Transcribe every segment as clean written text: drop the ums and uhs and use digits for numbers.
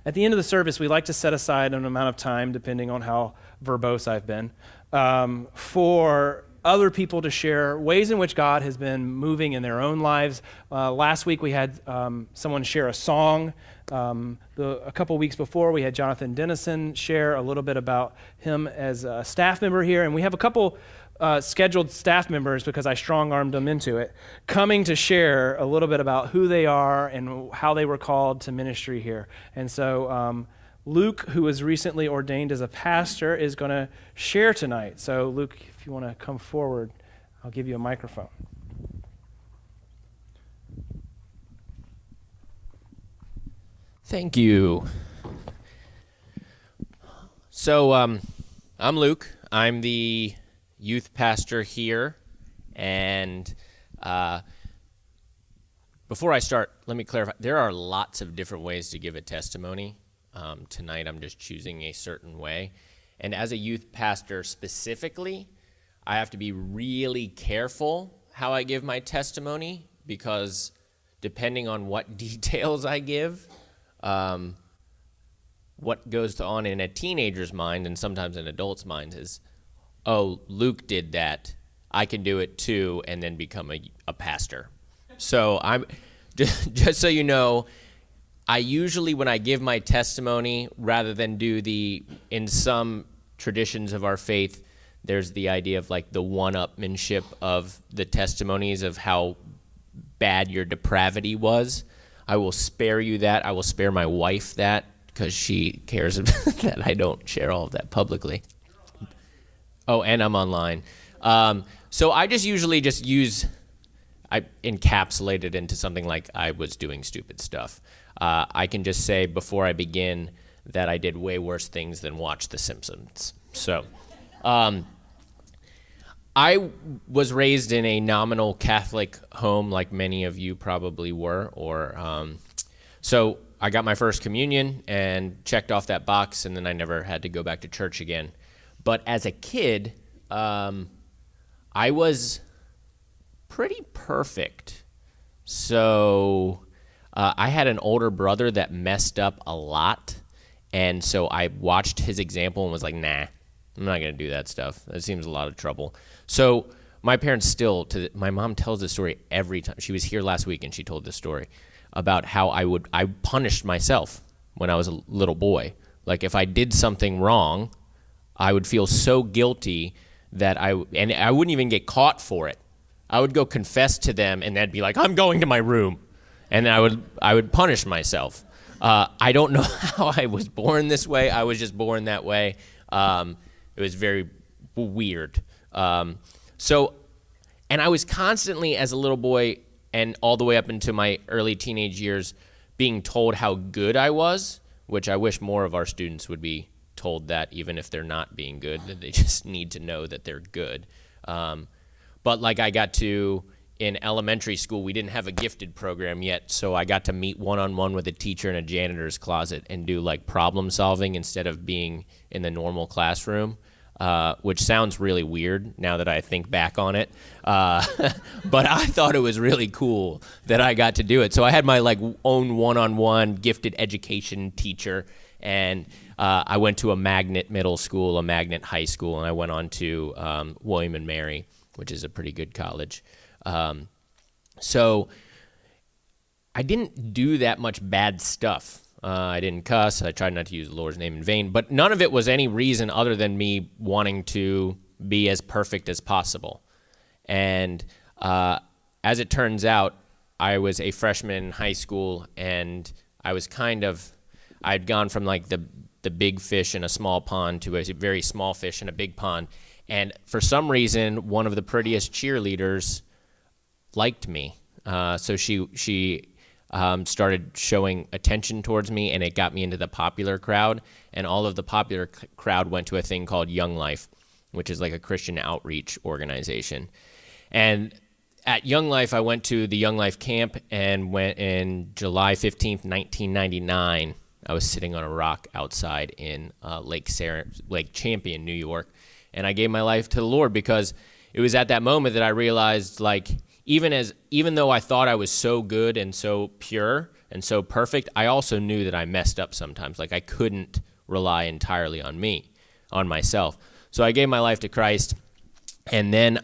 At the end of the service, we like to set aside an amount of time, depending on how verbose I've been, for other people to share ways in which God has been moving in their own lives. Last week we had someone share a song. A couple weeks before we had Jonathan Dennison share a little bit about him as a staff member here. And we have a couple scheduled staff members, because I strong-armed them into it, coming to share a little bit about who they are and how they were called to ministry here. And so Luke, who was recently ordained as a pastor, is going to share tonight. So Luke, if you want to come forward, I'll give you a microphone. Thank you. So I'm Luke. I'm the youth pastor here. And before I start, let me clarify. There are lots of different ways to give a testimony. Tonight I'm just choosing a certain way. And as a youth pastor specifically, I have to be really careful how I give my testimony, because depending on what details I give, what goes on in a teenager's mind and sometimes an adult's mind is, oh, Luke did that, I can do it too, and then become a pastor. So I'm just so you know, I usually, when I give my testimony, rather than do in some traditions of our faith, there's the idea of like the one-upmanship of the testimonies of how bad your depravity was. I will spare you that. I will spare my wife that, because she cares that I don't share all of that publicly. Oh, and I'm online. So I just usually I encapsulate it into something like I was doing stupid stuff. I can just say before I begin that I did way worse things than watch The Simpsons. So I was raised in a nominal Catholic home, like many of you probably were, so I got my first communion and checked off that box, and then I never had to go back to church again. But as a kid, I was pretty perfect. So I had an older brother that messed up a lot, and so I watched his example and was like, nah, I'm not going to do that stuff. That seems a lot of trouble. So my parents my mom tells this story every time. She was here last week, and she told this story about how I punished myself when I was a little boy. Like if I did something wrong, I would feel so guilty that I wouldn't even get caught for it. I would go confess to them, and they'd be like, I'm going to my room. And I would punish myself. I don't know how I was born this way. I was just born that way. It was very weird. And I was constantly, as a little boy and all the way up into my early teenage years, being told how good I was, which I wish more of our students would be told that, even if they're not being good, that they just need to know that they're good. But like in elementary school, we didn't have a gifted program yet, so I got to meet one-on-one with a teacher in a janitor's closet and do like problem solving instead of being in the normal classroom, which sounds really weird now that I think back on it. But I thought it was really cool that I got to do it. So I had my like own one-on-one gifted education teacher, and I went to a magnet middle school, a magnet high school, and I went on to William and Mary, which is a pretty good college. So I didn't do that much bad stuff. I didn't cuss. I tried not to use the Lord's name in vain, but none of it was any reason other than me wanting to be as perfect as possible. And as it turns out, I was a freshman in high school, and I'd gone from like the big fish in a small pond to a very small fish in a big pond. And for some reason, one of the prettiest cheerleaders liked me. So she started showing attention towards me, and it got me into the popular crowd. And all of the popular crowd went to a thing called Young Life, which is like a Christian outreach organization. And at Young Life, I went to the Young Life camp, and went in July 15th, 1999. I was sitting on a rock outside in Lake Champion, New York. And I gave my life to the Lord, because it was at that moment that I realized, like, even though I thought I was so good and so pure, and so perfect, I also knew that I messed up sometimes. Like I couldn't rely entirely on myself. So I gave my life to Christ. And then,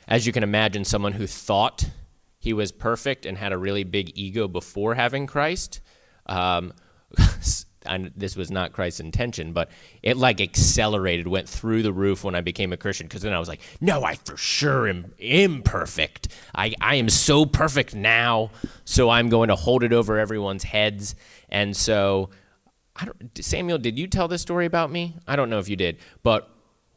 as you can imagine, someone who thought he was perfect and had a really big ego before having Christ, and this was not Christ's intention, but it like accelerated, went through the roof when I became a Christian, because then I was like, no, I for sure am imperfect. I am so perfect now, so I'm going to hold it over everyone's heads. And so, Samuel, did you tell this story about me? I don't know if you did, but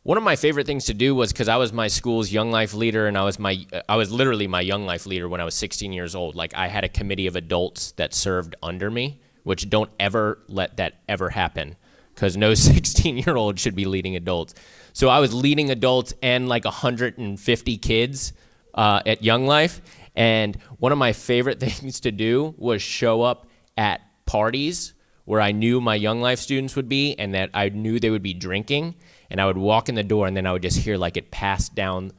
one of my favorite things to do was, because I was my school's young life leader, and I was literally my young life leader when I was 16 years old. Like I had a committee of adults that served under me, which don't ever let that ever happen, because no 16-year-old should be leading adults. So I was leading adults and like 150 kids at Young Life, and one of my favorite things to do was show up at parties where I knew my Young Life students would be and that I knew they would be drinking, and I would walk in the door, and then I would just hear like it pass down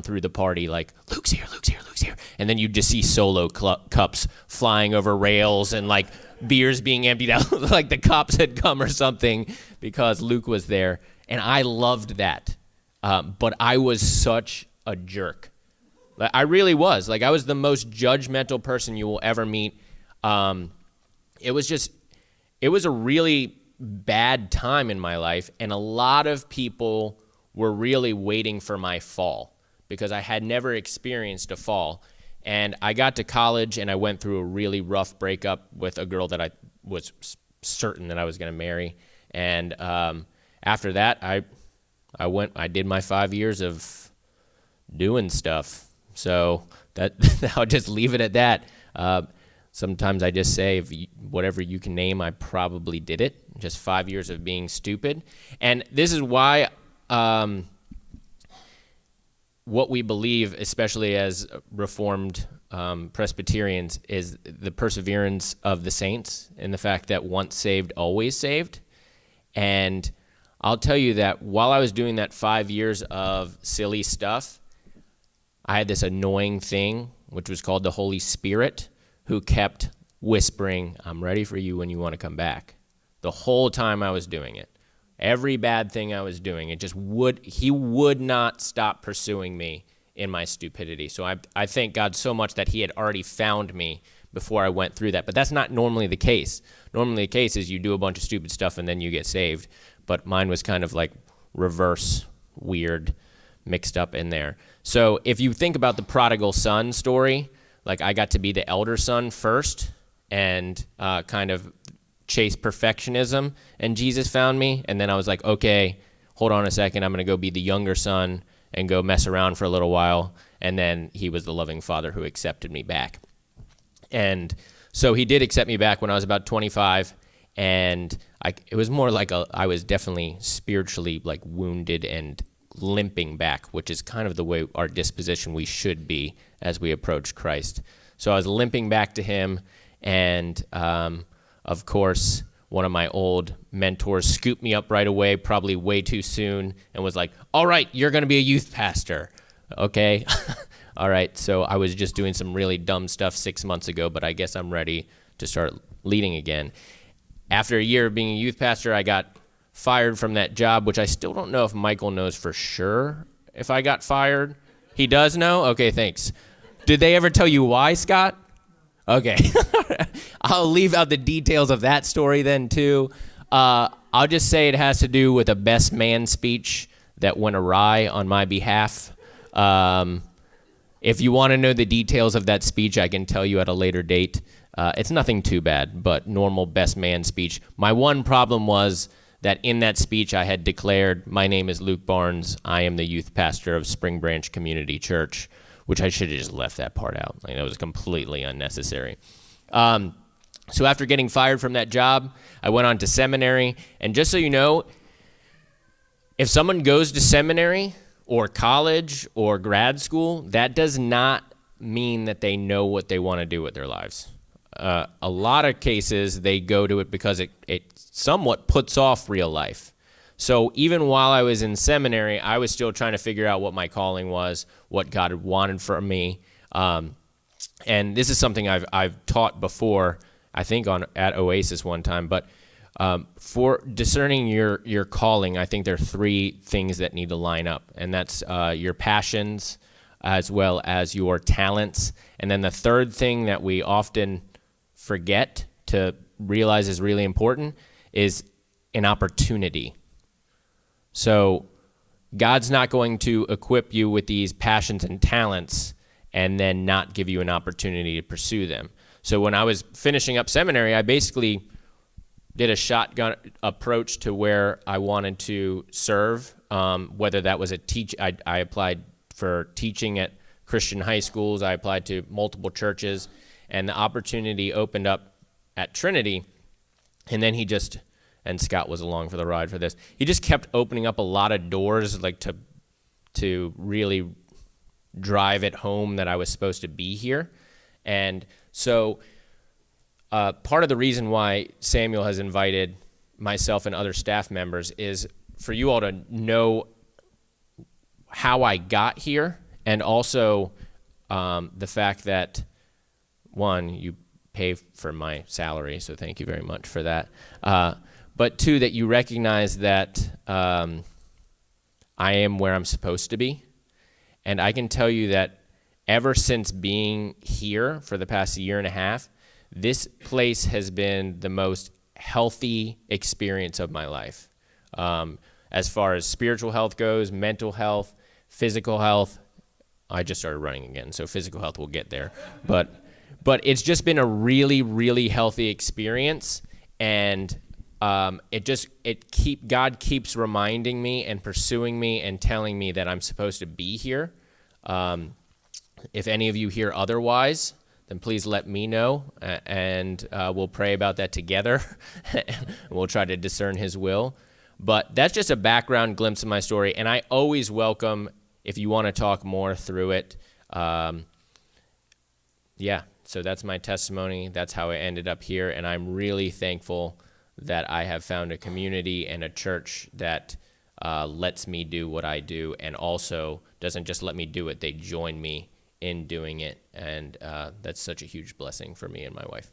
through the party, like, Luke's here, Luke's here, Luke's here. And then you'd just see solo cups flying over rails and like beers being emptied out, like the cops had come or something because Luke was there. And I loved that. But I was such a jerk. I really was. Like I was the most judgmental person you will ever meet. It was a really bad time in my life. And a lot of people were really waiting for my fall, because I had never experienced a fall. And I got to college, and I went through a really rough breakup with a girl that I was certain that I was going to marry. And after that, I did my 5 years of doing stuff. So that I'll just leave it at that. Sometimes I just say, whatever you can name, I probably did it. Just 5 years of being stupid. And this is why what we believe, especially as Reformed Presbyterians, is the perseverance of the saints, and the fact that once saved, always saved. And I'll tell you that while I was doing that 5 years of silly stuff, I had this annoying thing, which was called the Holy Spirit, who kept whispering, I'm ready for you when you want to come back. The whole time I was doing it. Every bad thing I was doing, he would not stop pursuing me in my stupidity. So I thank God so much that he had already found me before I went through that. But that's not normally the case. Normally the case is you do a bunch of stupid stuff and then you get saved. But mine was kind of like reverse, weird, mixed up in there. So if you think about the prodigal son story, like I got to be the elder son first and kind of chase perfectionism, and Jesus found me, and then I was like, okay, hold on a second, I'm going to go be the younger son and go mess around for a little while, and then he was the loving father who accepted me back. And so he did accept me back when I was about 25, and it was more like I was definitely spiritually like wounded and limping back, which is kind of the way our disposition we should be as we approach Christ. So I was limping back to him, and of course, one of my old mentors scooped me up right away, probably way too soon, and was like, all right, you're going to be a youth pastor. Okay. All right. So I was just doing some really dumb stuff 6 months ago, but I guess I'm ready to start leading again. After a year of being a youth pastor, I got fired from that job, which I still don't know if Michael knows for sure if I got fired. He does know? Okay, thanks. Did they ever tell you why, Scott? Okay. I'll leave out the details of that story then, too. I'll just say it has to do with a best man speech that went awry on my behalf. If you want to know the details of that speech, I can tell you at a later date. It's nothing too bad, but normal best man speech. My one problem was that in that speech I had declared, my name is Luke Barnes. I am the youth pastor of Spring Branch Community Church, which I should have just left that part out. Like, it was completely unnecessary. So after getting fired from that job, I went on to seminary. And just so you know, if someone goes to seminary or college or grad school, that does not mean that they know what they want to do with their lives. A lot of cases, they go to it because it somewhat puts off real life. So even while I was in seminary, I was still trying to figure out what my calling was, what God wanted from me. And this is something I've taught before, I think at Oasis one time. But for discerning your calling, I think there are three things that need to line up, and that's your passions as well as your talents. And then the third thing that we often forget to realize is really important is an opportunity. So God's not going to equip you with these passions and talents and then not give you an opportunity to pursue them. So when I was finishing up seminary, I basically did a shotgun approach to where I wanted to serve, whether that was I applied for teaching at Christian high schools, I applied to multiple churches, and the opportunity opened up at Trinity, and then and Scott was along for the ride for this, he just kept opening up a lot of doors, like to really drive it home that I was supposed to be here. And so part of the reason why Samuel has invited myself and other staff members is for you all to know how I got here, and also the fact that, one, you pay for my salary, so thank you very much for that. But two, that you recognize that I am where I'm supposed to be. And I can tell you that ever since being here for the past year and a half, this place has been the most healthy experience of my life. As far as spiritual health goes, mental health, physical health. I just started running again, so physical health will get there. But it's just been a really, really healthy experience, and God keeps reminding me and pursuing me and telling me that I'm supposed to be here. If any of you hear otherwise, then please let me know, and we'll pray about that together. We'll try to discern His will. But that's just a background glimpse of my story, and I always welcome if you want to talk more through it. So that's my testimony. That's how I ended up here, and I'm really thankful that I have found a community and a church that lets me do what I do, and also doesn't just let me do it, they join me in doing it, and that's such a huge blessing for me and my wife.